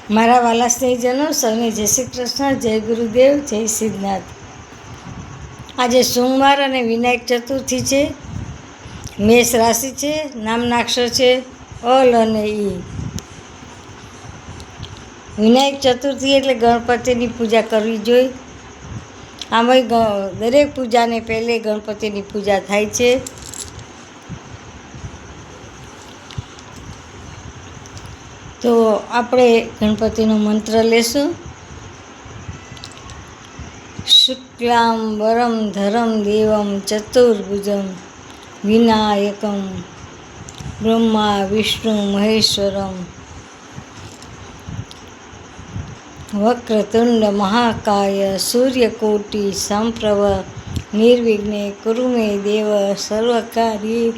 મારા વાલા સ્નેહીજનો સૌને જય શ્રી કૃષ્ણ, જય ગુરુદેવ, જય સિદ્ધનાથ. આજે સોમવાર અને વિનાયક ચતુર્થી છે. મેષ રાશિ છે. નામના અક્ષર છે અલ અને ઈ. વિનાયક ચતુર્થી એટલે ગણપતિની પૂજા કરવી જોઈએ. આમાંય દરેક પૂજાને પહેલે ગણપતિની પૂજા થાય છે. તો આપણે ગણપતિનો મંત્ર લેશું. શુક્લામ વરમ ધરમ દેવમ ચતુર્ભુજમ વિનાયકમ બ્રહ્મા વિષ્ણુ મહેશ્વરમ વક્રતુંડ મહાકાય સૂર્યકોટિ સંપ્રભ નિર્વિઘ્ને કુરુ મે દેવ સર્વકાર્યે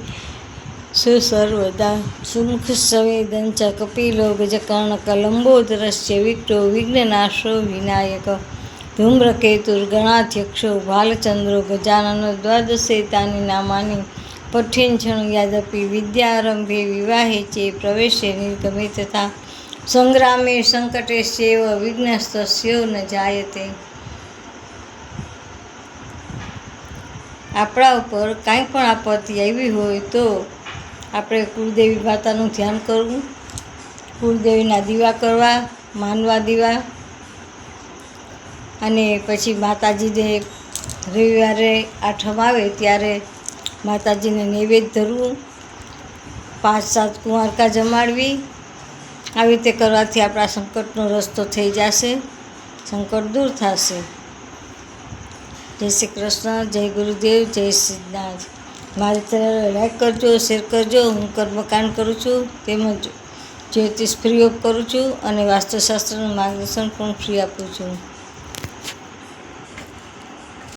સુસર્વદા સુમુખ સંવેદન ચ કપિલો ગજકર્ણક લંબોદરસ્ય વિક્ટો વિઘ્નનાશો વિનાયક ધૂમ્રકેતુર્ગણાધ્યક્ષો ભાલચંદ્રો ગજાનન દ્વાદશેતાની નામાની પઠ્ઠિંછણુ યાદપી વિદ્યારંભે વિવાહે ચે પ્રવેશે નિર્ગમે તથા સંગ્રામે સંકટેશ્ચૈવ વિઘ્નસ્તસ્યો ન જાયતે. આપણા ઉપર કાંઈ પણ આપત્તિ આવી હોય તો આપણે કુળદેવી માતાનું ધ્યાન કરવું, કુળદેવીના દીવા કરવા, માનવા દીવા, અને પછી માતાજીને રવિવારે આઠમ આવે ત્યારે માતાજીને નૈવેદ્ય ધરવું, 5-7 કુંવારકા જમાડવી. આવી રીતે કરવાથી આપણા સંકટનો રસ્તો થઈ જશે, સંકટ દૂર થશે. જય શ્રી કૃષ્ણ, જય ગુરુદેવ, જય સિદ્ધનાથ. મારી ચેનલ લાઈક કરજો, શેર કરજો. હું કર્મકાંડ કરું છું, તેમજ જ્યોતિષ ફ્રી ઓફ કરું છું અને વાસ્તુશાસ્ત્રનું માર્ગદર્શન પણ ફ્રી આપું છું.